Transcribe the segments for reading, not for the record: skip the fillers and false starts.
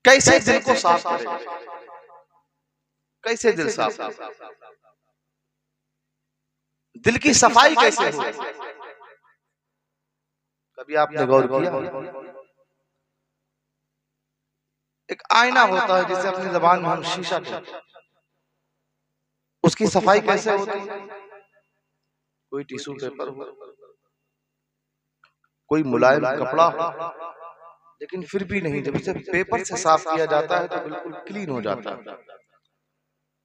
कैसे दिल को साफ करेगा, कैसे दिल साफ, दिल की सफाई कैसे हो? कभी आपने गौर किया? एक आईना होता है जिसे अपनी जबान में हम शीशा कहते हैं, उसकी सफाई कैसे होती है? कोई टिश्यू पेपर हो, कोई मुलायम कपड़ा हो, लेकिन फिर भी नहीं, जब इसे पेपर से साफ किया जाता है तो बिल्कुल क्लीन हो जाता है।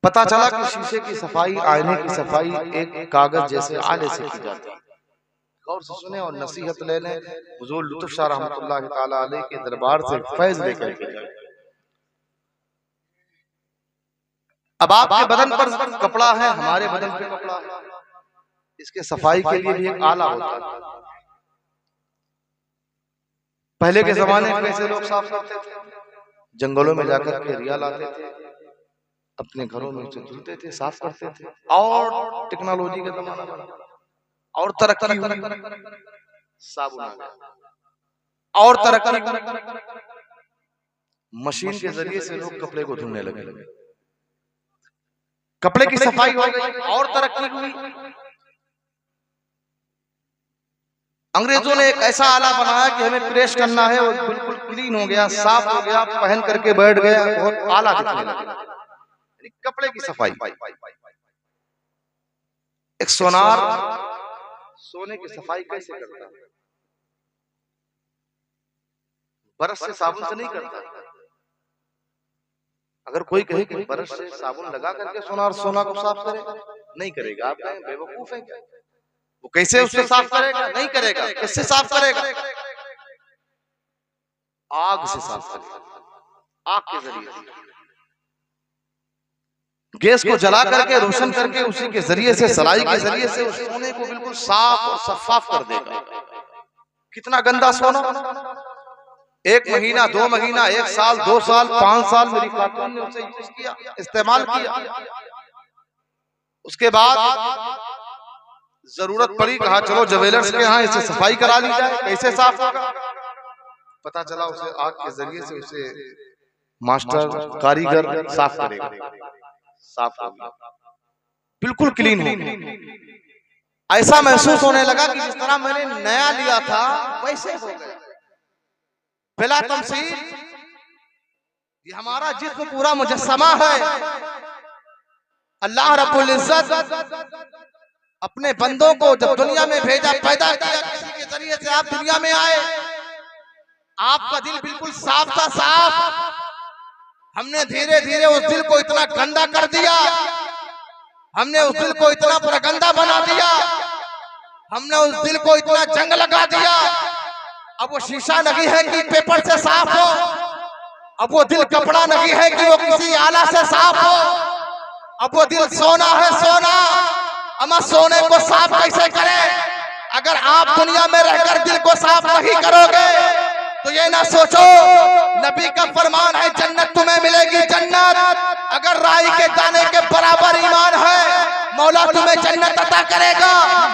पता चला कि शीशे की सफाई, आईने की सफाई एक कागज जैसे आले से की जाती है। गौर से सुने और नसीहत ले लें। हुजूर लुत्फ शाह रहमतुल्लाह ताला अलैह के दरबार से फैज लेकर के जाए। अब आपके बदन पर कपड़ा है, हमारे बदन पे कपड़ा है, इसके सफाई के लिए भी एक आला होता है। पहले के जमाने में कैसे लोग साफ करते थे? जंगलों में जाकर के रिया लाते थे, अपने घरों में से धुलते थे, साफ करते थे। और टेक्नोलॉजी का जमाना बना और तरक्की हुई, साबुन आ गया और तरक्की, मशीन के जरिए से लोग कपड़े को धुलने लगे, कपड़े की सफाई हो गई और तरक्की हुई। अंग्रेजों ने एक ऐसा आला बनाया कि हमें प्रेस करना है, वो बिल्कुल क्लीन हो गया, साफ हो गया, पहन करके बैठ गया, बहुत आला दिखने लगा। कपड़े की सफाई। एक सोनार सोने की सफाई कैसे करता है? ब्रश से, साबुन से नहीं करता। अगर कोई कहे कि ब्रश से साबुन लगा करके सोनार सोना को साफ करेगा, नहीं करेगा। आप कहें बेवकूफ है क्या? वो कैसे उससे साफ करेगा? नहीं करेगा। किससे साफ करेगा? आग से साफ करेगा, आग के जरिए। गैस को जला करके, रोशन करके, उसी के जरिए से, सलाई के जरिए से उस सोने को बिल्कुल साफ और शफाफ कर देगा। कितना गंदा सोना! 1 महीना, 2 महीना, 1 साल, 2 साल, 5 साल मेरी खातून ने उसे यूज किया, इस्तेमाल किया। उसके बाद जरूरत पड़ी, कहा चलो ज्वेलर्स के यहाँ इसे सफाई करा ली जाए। कैसे साफ होगा? पता चला उसे आग के जरिए से उसे मास्टर कारीगर साफ करेगा। साफ हो गया, बिल्कुल क्लीन हो गया। ऐसा महसूस होने लगा कि जिस तरह मैंने नया लिया था वैसे हो गया। बिला तमसील ये हमारा जिस्म पूरा मुजस्समा है। अल्लाह रब्बुल इज्जत अपने बंदों को जब दुनिया में भेजा, पैदा किया, किसी के जरिए से आप दुनिया में आए, आपका दिल बिल्कुल साफ था, साफ। हमने धीरे धीरे उस दिल को इतना गंदा कर दिया, हमने उस दिल को इतना प्रगंदा बना दिया, हमने उस दिल को इतना जंग लगा दिया। अब वो शीशा नहीं है कि पेपर से साफ हो, अब वो दिल कपड़ा नहीं है कि वो किसी आला से साफ हो, अब वो दिल सोना है, सोना। अमा सोने को साफ कैसे करें? अगर आप दुनिया में रहकर दिल को साफ नहीं करोगे तो ये ना सोचो, नबी का फरमान है जन्नत तुम्हें मिलेगी, जन्नत। अगर राई के दाने के बराबर ईमान है, मौला तुम्हें जन्नत अता करेगा।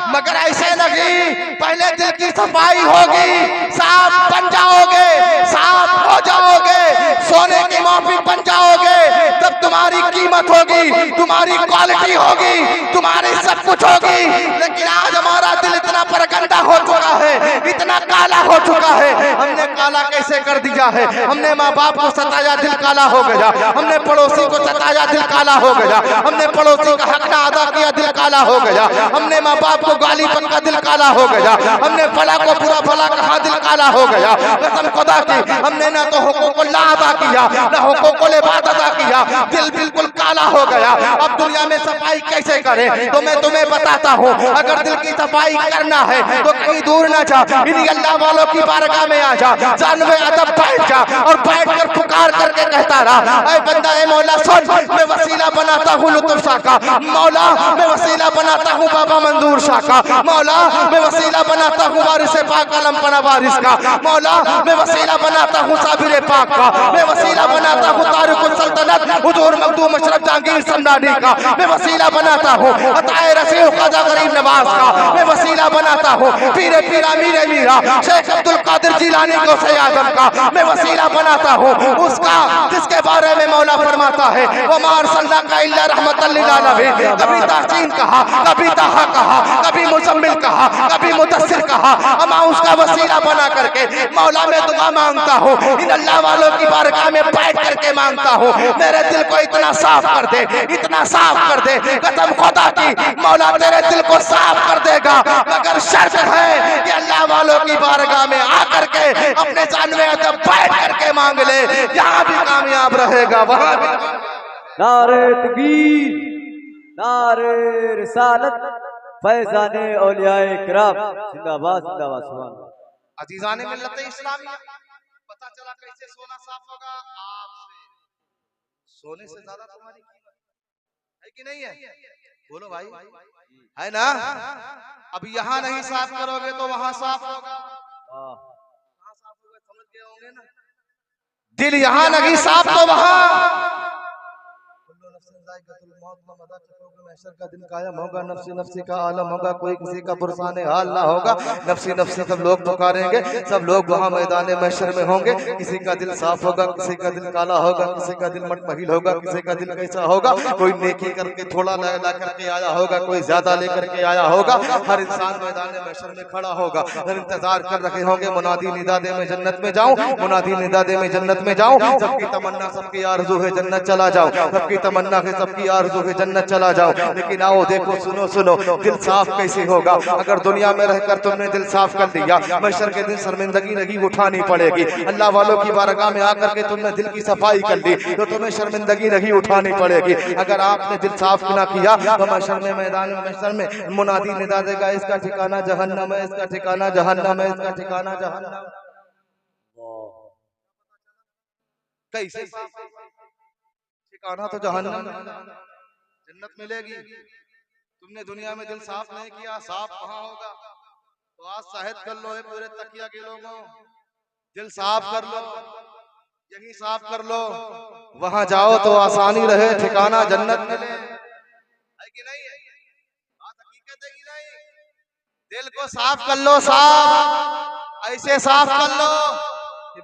मगर ऐसे नहीं, पहले दिल की सफाई होगी, साफ बन जाओगे, साफ हो जाओगे, सोने की माफी बन जाओगे, तब तुम्हारी कीमत होगी, तुम्हारी क्वालिटी होगी, तुम्हारी सब कुछ होगी। लेकिन आज हमारा दिल इतना परगंदा हो चुका है, इतना काला हो चुका है। हमने काला कैसे कर दिया है? हमने माँ बाप को सताया, दिल काला हो गया। हमने पड़ोसी को सताया, दिल काला हो गया। हमने पड़ोसी का हक ना अदा किया, दिल काला हो गया। हमने माँ बाप को गाली बका, दिल काला हो गया। हमने फला को बुरा भला कहा, दिल काला हो गया। कसम खुदा की, हमने ना तो हुकूक ला अदा किया, ना हुकूक इबादत अदा किया, दिल बिल्कुल काला हो गया। अब दुनिया में सफाई कैसे करें? तो मैं तुम्हें बताता हूँ। अगर दिल की सफाई करना है तो कहीं दूर ना जा, इन्हीं अल्लाह वालों की बारगाह में आ जा, जानवे अदब बैठ जा और बैठ कर पुकार करके कहता रहा, ऐ बंदा, ऐ मौला सुन, मैं वसीला बनाता हूँ लुत्फ शाह का, मौला मैं वसीला बनाता हूँ बाबा मंजूर शाह का, मौला मैं वसीला बनाता हूँ वारिस पाक आलम पना वारिस का, मौला मैं वसीला बनाता हूँ साबिर पाक का, मैं वसीला बनाता हूँ तारिकुल सल्तनत हुजूर मखदूम अशरफ जहांगीर समदानी का मैं वसीला बनाता हूँ अताए रसील ख्वाजा गरीब नवाज का मैं वसीला बनाता हूँ पीरे पीरा मीरे मीरा शेख अब्दुल कादिर जिलानी को से आजम का मैं वसीला बनाता हूँ उसका जिसके बारे में मौला फरमाता है वो मार सल्ला का इल्ला रहमतल लिल आलमीन। कभी तासीन कहा, कभी ताहा कहा, कभी मुजम्मिल कहा, कभी मुदस्सिर कहा। मैं उसका वसीला बना करके मौला में दुआ मांगता हूँ, इन अल्लाह वालों की बारगाह में बैठ करके मांगता हूँ मेरे दिल को इतना साफ कर दे, इतना साफ कर दे, कसम खुदा की मौला तेरे दिल को साफ कर देगा, मगर शर्त है कि अल्लाह वालों की बारगाह में आकर के अपने जानवे अदब बैठ करके मांग ले, यहाँ भी कामयाब रहेगा वहाँ भी। नारे तकबीर, नारे रिसालत, फैज़ाने औलियाए किराम जिंदाबाद जिंदाबाद। सुभान अल्लाह। अजीजाने मिल्लत इस्लामिया, पता चला कैसे सोना साफ होगा आपसे, सोने से ज्यादा तुम्हारी कीमत है कि नहीं है? बोलो भाई, है ना? अब यहाँ नहीं साफ करोगे तो वहां साफ होगा। कहाँ साफ होगा समझ गए होंगे ना? दिल यहाँ नहीं साफ तो वहां महशर का दिन कायम होगा, नफ्सी नफ्सी का आलम होगा, कोई किसी का पुरसाने हाल ना होगा। नफ्सी नफ्सी सब लोग पुकारेंगे, सब लोग वहाँ मैदान महशर में होंगे। किसी का दिल साफ होगा, किसी का दिल काला होगा, किसी का दिल मटमहील होगा, किसी का दिल कैसा होगा। कोई नेकी करके थोड़ा ला करके आया होगा, कोई ज्यादा लेकर के आया होगा। हर इंसान मैदान महशर में खड़ा होगा, इंतजार कर रहे होंगे मुनादी निदा दे में जन्नत में जाऊं, मुनादी निदा दे में जन्नत में जाऊं। सबकी तमन्ना सबकी आरज़ू है जन्नत चला जाऊं, सबकी तमन्ना है सबकी आरज़ू है जन्नत चला जाओ। लेकिन आओ देखो सुनो सुनो, दिल साफ कैसे होगा? अगर दुनिया में रहकर तुमने दिल साफ कर दिया, महशर के दिन शर्मिंदगी नहीं उठानी पड़ेगी। अल्लाह वालों की बारगाह में आकर के तुमने दिल की सफाई कर ली तो तुम्हें शर्मिंदगी नहीं उठानी पड़ेगी। अगर आपने दिल साफ ना किया तो महशर में मैदान महशर में मुनादी निदा देगा, इसका ठिकाना जहन्नम है, इसका ठिकाना जहन्नम है, इसका ठिकाना जहन्नम। कैसे ठिकाना तो जहन्नम, जन्नत मिलेगी। तुमने दुनिया में दिल साफ नहीं किया, साफ कहाँ होगा? तो आज शाहिद कर लो है पूरे तकिया के लोगों, दिल साफ कर लो, यही साफ कर लो, वहां जाओ तो आसानी रहे, ठिकाना जन्नत मिले। है कि नहीं है? बात हकीकत है कि नहीं? दिल को साफ कर लो, साफ ऐसे साफ कर लो।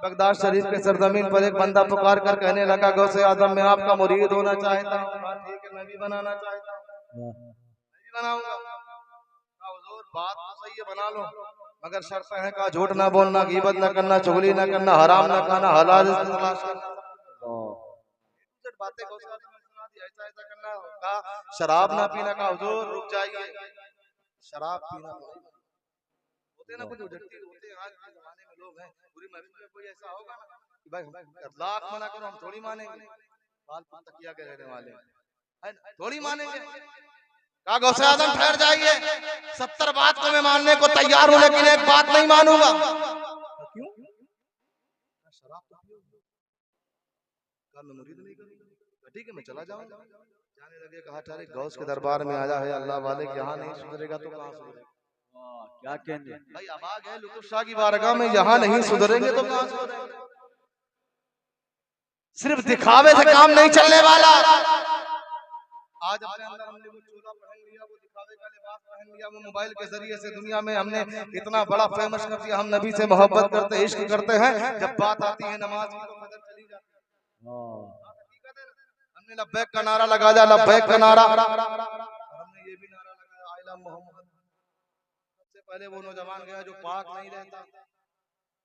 बगदाद शरीफ के सरजमीन पर एक बंदा पुकार कर कहने लगा, गौसे आजम मैं आपका मुरीद होना चाहता हूँ। ठीक है, मैं भी बनाना चाहता हूँ, मैं भी बनाऊंगा। हुजूर बात तो सही है, बना लो, मगर शर्त है का झूठ ना बोलना, गीबत ना करना, चुगली ना करना, हराम ना खाना, हलाल तलाश करना। बातें ऐसा ऐसा करना, कहा शराब ना पीना, का हुजूर रुक जाइए, शराब पीना होते ना कुछ उजड़ती होते हैं। आज के जमाने में लोग हैं, पूरी महफिल में कोई ऐसा होगा ना कि भाई लाख मना करो हम थोड़ी मानेंगे, बाल तकिया के रहने वाले हैं थोड़ी मानेंगे। कहा गौसे आजम ठहर जाइए, 70 बात को मैं मानने को तैयार हूं, लेकिन एक बात नहीं मानूंगा। क्यों? शराब तो मैं मुरीद नहीं करूंगा। ठीक है, मैं चला जाऊंगा। जाने लगे, कहा ठहरे, गौस के दरबार में आया है अल्लाह वाले, यहाँ नहीं सुधरेगा तो कहाँ सुधरेगा? क्या कहने भाई अबाग है लुत्फ शाह की बारगाह में, यहाँ नहीं सुधरेंगे तो कहाँ सुधरेंगे? सिर्फ दिखावे से काम नहीं चलने वाला। आज अपने अंदर हमने वो चोला पहन लिया, वो दिखावे का लिबास पहन लिया, वो मोबाइल के जरिए से दुनिया में हमने इतना बड़ा फेमस कर दिया। हम नबी से मोहब्बत करते, इश्क करते हैं, जब बात आती है नमाज की तो नजर चली जाती है। हमने लब्बैक का नारा लगा दिया, लब्बैक का नारा, हमने ये भी नारा लगाया आइला मोहम्मद। सबसे पहले वो नौजवान गया जो पाक नहीं रहता।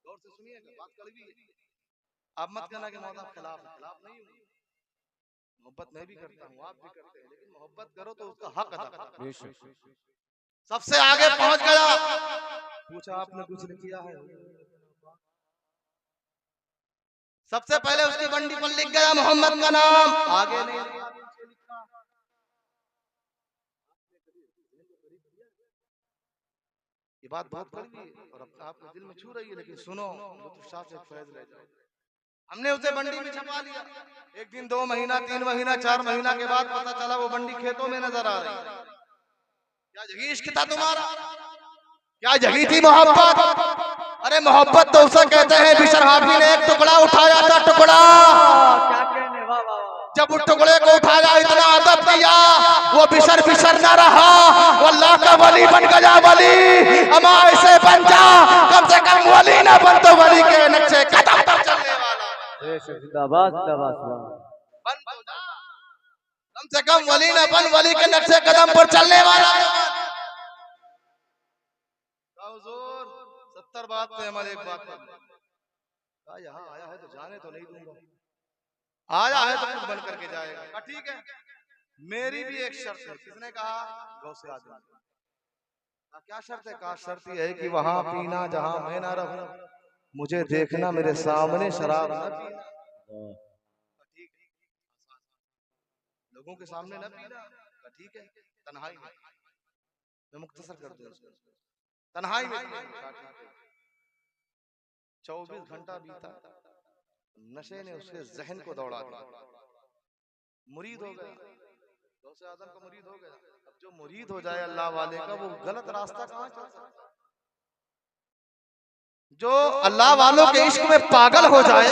गौर से सुनिएगा, बात कड़वी है। आप मत कहना कि मौला खिलाफ नहीं हूँ, मोहब्बत मैं भी करता हूँ, आप भी करते हैं, लेकिन मोहब्बत करो तो उसका हक अदा करो। सबसे आगे पहुंच गया, पूछा आपने कुछ किया है? सबसे पहले उसकी बंडी पर लिख गया मोहम्मद का नाम, आगे नहीं लिखा। ये बात बहुत कड़वी है और आपके दिल में छू रही है, लेकिन सुनो, लुत्फ शाह से फैज ले जाओ। हमने उसे बंडी में छपा लिया। एक दिन, 2 महीना, 3 महीना, 4 महीना के बाद पता चला वो बंडी खेतों में नजर आ रही। क्या जगी इश्क था तुम्हारा? क्या जगी थी मोहब्बत? अरे मोहब्बत तो उसे कहते हैं, बिशर हाफी ने एक टुकड़ा उठाया था, टुकड़ा जब उस टुकड़े को उठाया इतना अदब किया, वो बिसर बिसर ना रहा, वो अल्लाह का वली बन गया। वली हम ऐसे बन जा, कम से कम वली ना बन तो वली के नक्शे कदम पर चलने वाला। जिंदाबाद जिंदाबाद बन तो जा, कम से कम वली ना बन, वली के नक्शे कदम पर चलने वाला। हुजूर 70 बात पे हमारे एक बात पर यहाँ आया है तो जाने तो नहीं दूंगा, आया है तो कुछ बन करके जाएगा। ठीक है, मेरी भी एक शर्त है। किसने कहा? गौसे आजम। क्या शर्त है? कहा शर्त यह है कि वहां पीना जहां मैं ना रहूं, मुझे देखना, मेरे सामने शराब ना पीना, लोगों के सामने ना पीना। ठीक है, तन्हाई में, मैं मुख्तसर कर दूं इसको, तन्हाई में 24 घंटा बीता, नशे ने उसके जहन को दौड़ा दिया, मुरीद हो गया, गौसे आजम का मुरीद हो गया। अब जो मुरीद हो जाए अल्लाह वाले का, वो गलत रास्ता कहां चल सकता है? जो अल्लाह वालों के इश्क में पागल हो जाए,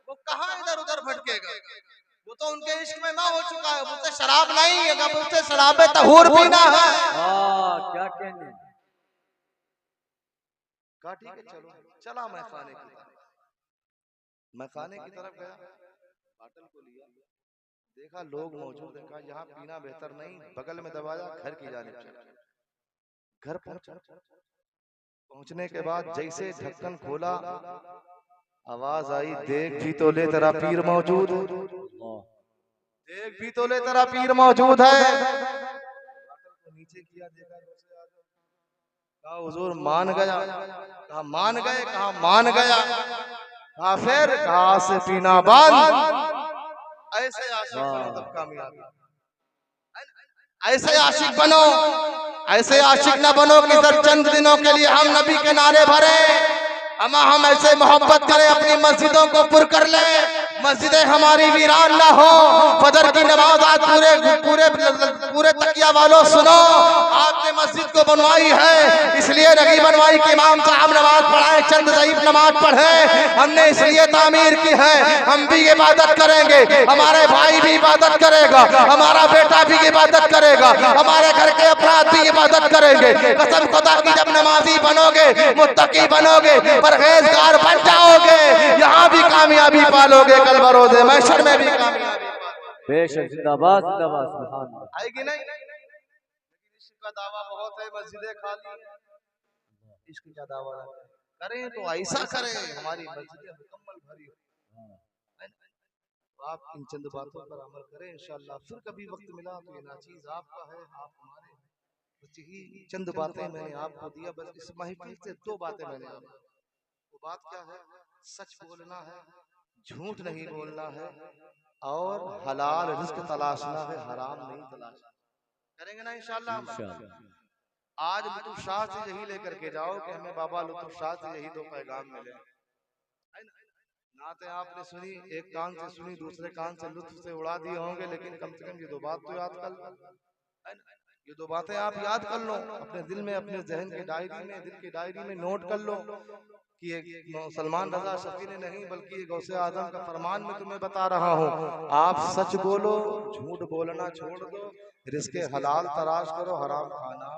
वो कहां इधर उधर भटकेगा? वो तो उनके इश्क में ना हो चुका है, मुझसे शराब नहीं है, मुझसे शराब तहूर पीना है। क्या कहने? कहा ठीक है चलो, चला मैं खाने की तरफ, मैं खाने की तरफ गया, बाटल को लिया, देखा लोग मौजूद हैं, कहा यहाँ पीना बेहतर नहीं, बगल में दबाया, घर की जानिब चला। घर पहुंचा, पहुंचने के बाद जैसे ढक्कन खोला, आवाज आई, देख भी तो ले तेरा पीर मौजूद है, देख भी तो ले तेरा पीर मौजूद है। नीचे किया, देखा कहा हुजूर मान गया, कहा मान गए, कहा मान गया, कहा फिर, कहा से पीना बंद। ऐसे आशिक बनो तब कामयाबी, ऐसे आशिक बनो, ऐसे आशिक न बनो कि सर चंद दिनों के लिए हम नबी के नारे भरे, हम ऐसे मोहब्बत करें, अपनी मस्जिदों को पुर कर ले, मस्जिदें हमारी वीरान ना हो। फजर की नमाज आज पूरे पूरे पूरे तकिया वालों सुनो, आपने मस्जिद को बनवाई है, इसलिए नहीं बनवाई कि इमाम साहब नमाज पढ़ाए, चंद ज़ईफ नमाज पढ़े, हमने इसलिए तामीर की है। हम भी इबादत करेंगे, हमारे भाई भी इबादत करेगा, हमारा बेटा भी इबादत करेगा, हमारे घर के अफराद भी इबादत करेंगे। कसम खुदा की, जब नमाजी बनोगे, मुत्तकी बनोगे, परहेजगार बन जाओगे, यहाँ भी कामयाबी पालोगे, कल बरोज़े महशर में भी कामयाबी पालोगे। बेशक जिंदाबाद जिंदाबाद सुभान अल्लाह। आएगी नहीं? इश्क का दावा बहुत है, मस्जिदें खाली हैं, इश्क का दावा करें तो ऐसा करें हमारी मस्जिदें मुकम्मल भरी हो। तो आप इन चंद बातों पर अमल करें इंशाअल्लाह। फिर कभी वक्त मिला तो ये नाचीज आपका है, आप हमारे, यही चंद बातें मैंने आपको दिया। बस इस महफिल से 2 बातें मैंने आपको, वो बात क्या है? सच बोलना है, झूठ नहीं बोलना है, और हलाल रिस्क तलाशना है, हराम नहीं तलाशना। करेंगे ना इंशाअल्लाह। आज लुत्फ शाह से यही लेकर के जाओ कि हमें बाबा लुत्फ शाह से यही 2 पैगाम मिले। नाते आपने सुनी, एक कान से सुनी, दूसरे कान से लुत्फ से उड़ा दिए होंगे, लेकिन कम से कम ये 2 बात तो याद कर लो, ये 2 बातें आप याद कर लो अपने दिल में, अपने जहन की डायरी में, दिल की डायरी में नोट कर लो कि ये सलमान रजा शफी ने नहीं, बल्कि ये गौसे आजम का फरमान मैं तुम्हें बता रहा हूँ। आप सच बोलो, झूठ बोलना छोड़ दो, रिस्क हलाल तलाश करो, हराम खाना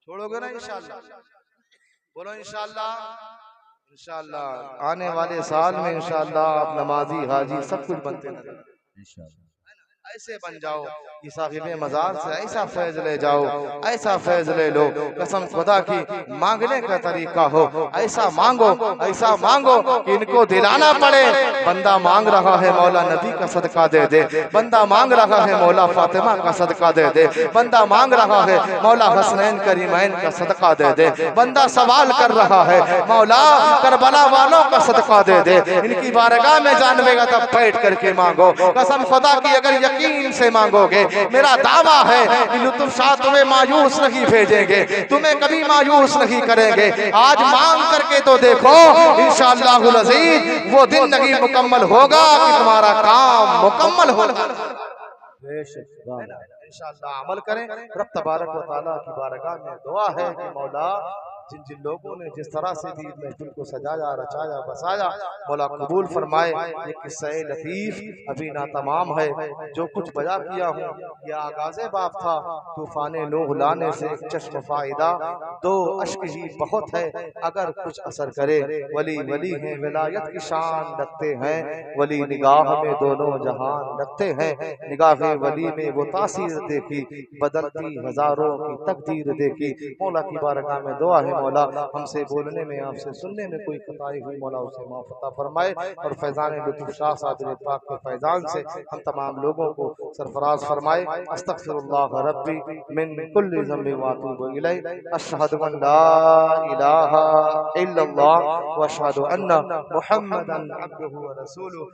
छोड़ोगे ना इंशाअल्लाह। बोलो इंशाअल्लाह। इंशाअल्लाह आने वाले साल में इंशाअल्लाह आप नमाजी, हाजी सब कुछ बनते नजर इंशाअल्लाह। ऐसे बन जाओ कि साहिब मजार से ऐसा फैज ले जाओ, ऐसा फैज ले लो, कसम खुदा की मांगने का तरीका हो, ऐसा मांगो कि इनको दिलाना पड़े। बंदा मांग रहा है मौला नबी का सदका दे दे, बंदा मांग रहा है मौला फातिमा का सदका दे दे, बंदा मांग रहा है मौला हसनैन करीमैन का सदका दे दे, बंदा सवाल कर रहा है मौला करबला वालों का सदका दे दे। इनकी बारगाह में जानवेगा तब बैठ करके मांगो। कसम खुदा की अगर यकीन से मांगोगे, मेरा दावा है कि लुत्फ शाह तुम्हें मायूस नहीं भेजेंगे, तुम्हें कभी मायूस नहीं करेंगे। आज मांग करके तो देखो, इंशाअल्लाहुल अज़ीज वो दिन नहीं मुकम्मल होगा कि तुम्हारा काम मुकम्मल होगा। इंशाअल्लाह अमल करें। रब तबारक व तआला की बारगाह में दुआ है कि मौला जिन जिन लोगों ने जिस तरह से भी महफिल को सजाया, रचाया, बसाया, मौला कबूल फरमाए। ये किस्सा लतीफ अभी ना तमाम है, जो कुछ बजा किया हूँ यह आगाज़े बाप था। तूफान नूह लाने से एक चश्म फायदा, दो अश्क ही बहुत है अगर कुछ असर करे। वली वली हैं, विलायत की शान रखते हैं, वली निगाह में दोनों जहान रखते हैं। निगाह वली में वो तासीर देखी, बदलती हजारों की तकदीर देखी। मौला की बारगाह में दुआ है, मौला हमसे बोलने में, आपसे सुनने में कोई खताई हुई, मौला उसे माफ़ अता फरमाए। और फैज़ान लुत्फ़ शाह साबिर पाक के फैज़ान से हम तमाम लोगों को सरफराज फरमाए। अस्तग़फिरुल्लाह रब्बी मिन कुल्लि ज़ंबिन व अतूबु इलैहि, अशहदु अन ला इलाहा इल्लल्लाह व अशहदु अन्ना मुहम्मदन अब्दुहु व रसूलुहु।